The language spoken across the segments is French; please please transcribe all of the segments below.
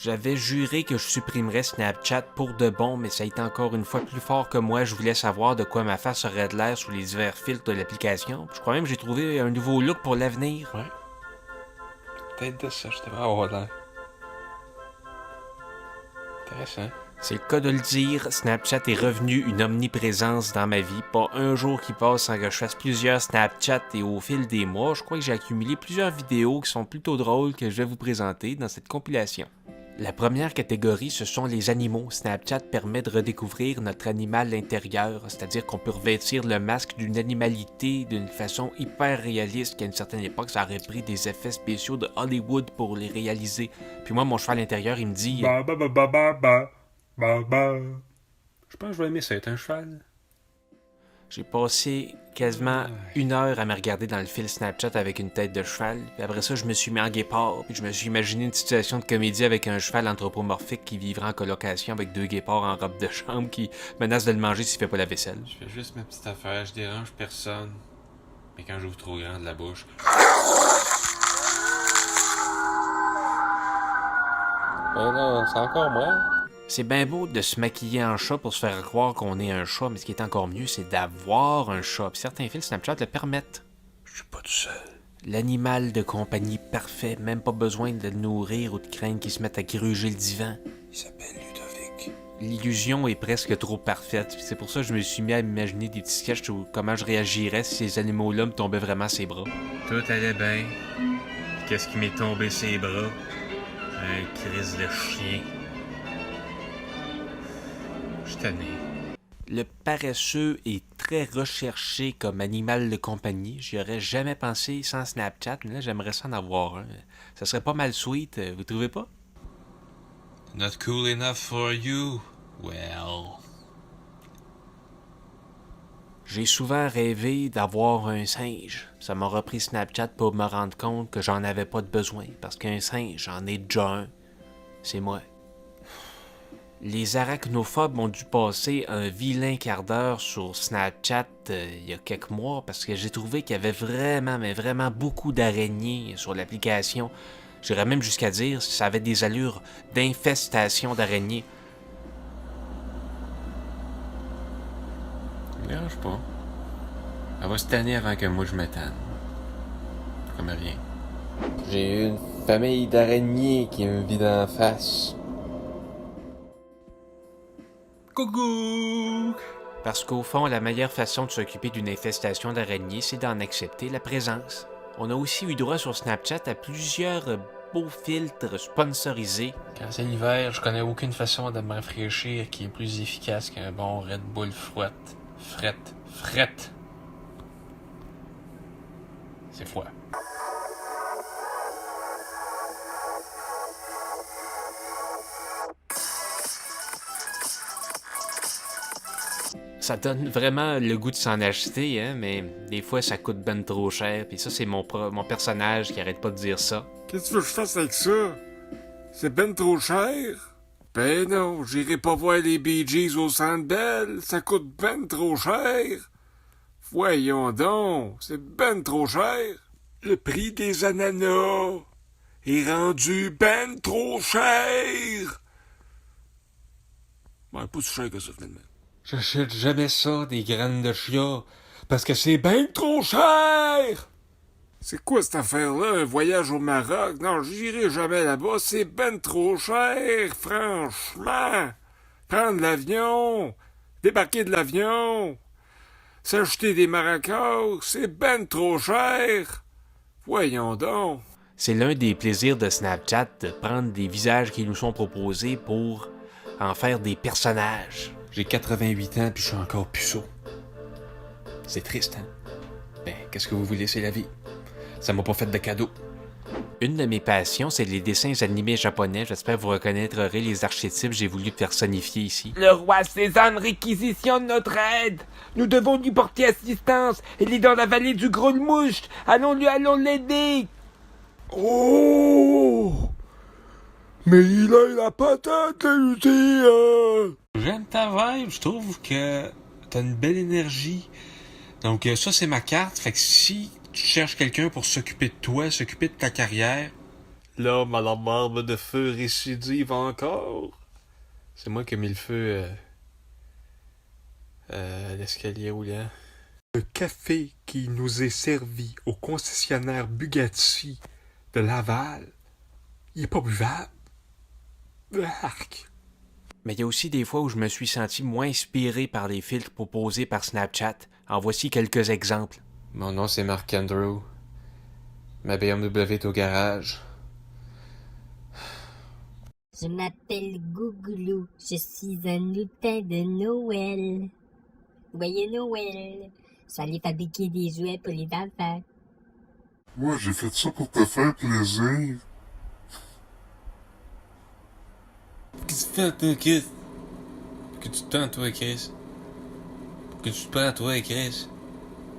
J'avais juré que je supprimerais Snapchat pour de bon, mais ça a été encore une fois plus fort que moi. Je voulais savoir de quoi ma face aurait de l'air sous les divers filtres de l'application. Je crois même que j'ai trouvé un nouveau look pour l'avenir. Ouais. Peut-être de ça, je devrais avoir l'air. Intéressant. C'est le cas de le dire, Snapchat est revenu une omniprésence dans ma vie. Pas un jour qui passe sans que je fasse plusieurs Snapchats et au fil des mois, je crois que j'ai accumulé plusieurs vidéos qui sont plutôt drôles que je vais vous présenter dans cette compilation. La première catégorie, ce sont les animaux. Snapchat permet de redécouvrir notre animal intérieur, c'est-à-dire qu'on peut revêtir le masque d'une animalité d'une façon hyper réaliste qu'à une certaine époque, ça aurait pris des effets spéciaux de Hollywood pour les réaliser. Puis moi, mon cheval intérieur, il me dit... Ba ba ba ba ba ba ba ba. Je pense que je vais aimer ça être un cheval. J'ai passé quasiment une heure à me regarder dans le fil Snapchat avec une tête de cheval. Puis après ça, je me suis mis en guépard. Puis je me suis imaginé une situation de comédie avec un cheval anthropomorphique qui vivrait en colocation avec deux guépards en robe de chambre qui menacent de le manger s'il fait pas la vaisselle. Je fais juste ma petite affaire, je dérange personne. Mais quand j'ouvre trop grand de la bouche... Ben non, c'est encore moi. C'est bien beau de se maquiller en chat pour se faire croire qu'on est un chat, mais ce qui est encore mieux, c'est d'avoir un chat. Puis certains fils Snapchat le permettent. Je suis pas tout seul. L'animal de compagnie parfait, même pas besoin de le nourrir ou de craindre qu'il se mette à gruger le divan. Il s'appelle Ludovic. L'illusion est presque trop parfaite. C'est pour ça que je me suis mis à m'imaginer des petits sketchs sur comment je réagirais si ces animaux-là me tombaient vraiment ses bras. Tout allait bien. Qu'est-ce qui m'est tombé ses bras? Un crise de chien. Je tanné. Le paresseux est très recherché comme animal de compagnie. J'y aurais jamais pensé sans Snapchat, mais là j'aimerais ça en avoir un. Ça serait pas mal sweet, vous trouvez pas? Not cool enough for you? Well... J'ai souvent rêvé d'avoir un singe. Ça m'a repris Snapchat pour me rendre compte que j'en avais pas de besoin, parce qu'un singe, j'en ai déjà un. C'est moi. Les arachnophobes ont dû passer un vilain quart d'heure sur Snapchat il y a quelques mois parce que j'ai trouvé qu'il y avait vraiment, mais vraiment beaucoup d'araignées sur l'application. J'irais même jusqu'à dire que ça avait des allures d'infestation d'araignées. Ça me dérange pas. Elle va se tanner avant que moi je me tanne. Comme rien. J'ai une famille d'araignées qui me vit d'en face. Coucou! Parce qu'au fond, la meilleure façon de s'occuper d'une infestation d'araignées, c'est d'en accepter la présence. On a aussi eu droit sur Snapchat à plusieurs beaux filtres sponsorisés. Quand c'est l'hiver, je connais aucune façon de me rafraîchir qui est plus efficace qu'un bon Red Bull frette. C'est froid. Ça donne vraiment le goût de s'en acheter, hein, mais des fois ça coûte ben trop cher. Puis ça, c'est mon personnage qui arrête pas de dire ça. Qu'est-ce que tu veux que je fasse avec ça? C'est ben trop cher? Ben non, j'irai pas voir les Bee Gees au Centre Bell. Ça coûte ben trop cher. Voyons donc, c'est ben trop cher. Le prix des ananas est rendu ben trop cher. Ben, pas si cher que ça, finalement. J'achète jamais ça, des graines de chia, parce que c'est Ben trop cher! C'est quoi cette affaire-là, un voyage au Maroc? Non, j'irai jamais là-bas, c'est ben trop cher, franchement. Prendre l'avion, débarquer de l'avion, s'acheter des maracas, c'est ben trop cher. Voyons donc. C'est l'un des plaisirs de Snapchat de prendre des visages qui nous sont proposés pour en faire des personnages. J'ai 88 ans puis je suis encore puceau. C'est triste, hein? Ben, qu'est-ce que vous voulez, c'est la vie. Ça m'a pas fait de cadeau. Une de mes passions, c'est les dessins animés japonais. J'espère que vous reconnaîtrez les archétypes, j'ai voulu personnifier ici. Le roi Cézanne réquisitionne notre aide. Nous devons lui porter assistance. Il est dans la vallée du Gros-le-Mouche. Allons l'aider. Oh! Mais il a la patate, lui, J'aime ta vibe, je trouve que t'as une belle énergie. Donc ça, c'est ma carte. Fait que si tu cherches quelqu'un pour s'occuper de toi, s'occuper de ta carrière, L'homme à la barbe de feu récidive encore. C'est moi qui ai mis le feu à l'escalier roulant. Le café qui nous est servi au concessionnaire Bugatti de Laval, il est pas buvable. Arc. Mais il y a aussi des fois où je me suis senti moins inspiré par les filtres proposés par Snapchat. En voici quelques exemples. Mon nom c'est Marc Andrew. Ma BMW est au garage. Je m'appelle Gougoulou, je suis un lutin de Noël. Joyeux Noël. J'allais fabriquer des jouets pour les enfants. Moi, j'ai fait ça pour te faire plaisir. Qu'est-ce que tu fais, toi, Chris? Pourquoi tu te prends, toi, Chris? Pourquoi tu te prends, toi, Chris?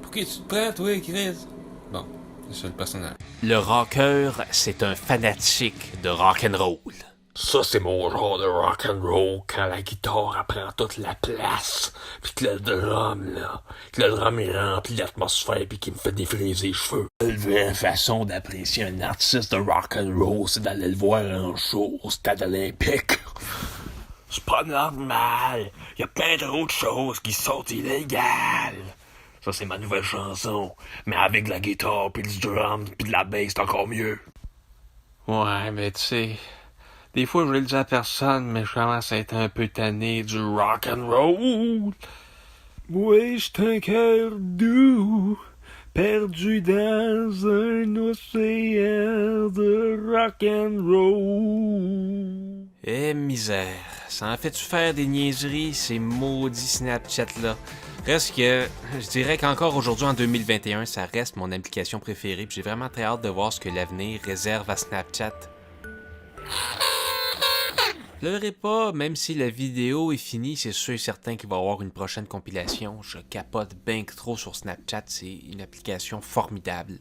Pourquoi tu te prends, toi, Chris? Bon, c'est ça le personnage. Le rocker, c'est un fanatique de rock'n'roll. Ça, c'est mon genre de rock'n'roll quand la guitare elle prend toute la place, pis que le drum, là, que le drum il remplit l'atmosphère pis qu'il me fait défriser les cheveux. La vraie façon d'apprécier un artiste de rock'n'roll, c'est d'aller le voir en show au stade olympique. C'est pas normal. Y a plein d'autres choses qui sont illégales. Ça, c'est ma nouvelle chanson. Mais avec de la guitare pis du drum pis de la bass, c'est encore mieux. Ouais, mais tu sais, des fois je le dis à personne, mais je commence à être un peu tanné du rock'n'roll. Moi, j'suis un cœur doux, perdu dans un océan de rock'n'roll. Eh misère, ça en fait-tu faire des niaiseries, ces maudits Snapchat-là? Reste que, je dirais qu'encore aujourd'hui, en 2021, ça reste mon application préférée, puis j'ai vraiment très hâte de voir ce que l'avenir réserve à Snapchat. Pleurez pas, même si la vidéo est finie, c'est sûr et certain qu'il va y avoir une prochaine compilation. Je capote bien que trop sur Snapchat, c'est une application formidable.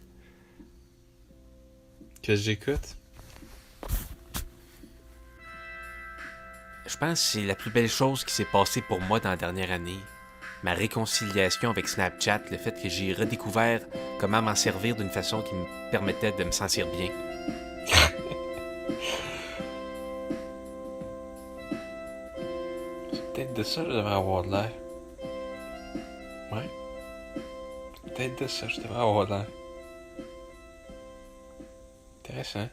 Qu'est-ce que j'écoute? Je pense que c'est la plus belle chose qui s'est passée pour moi dans la dernière année. Ma réconciliation avec Snapchat, le fait que j'ai redécouvert comment m'en servir d'une façon qui me permettait de me sentir bien. C'est peut-être de ça que je devrais avoir de l'air. Ouais. C'est peut-être de ça que je devrais avoir de l'air. Intéressant.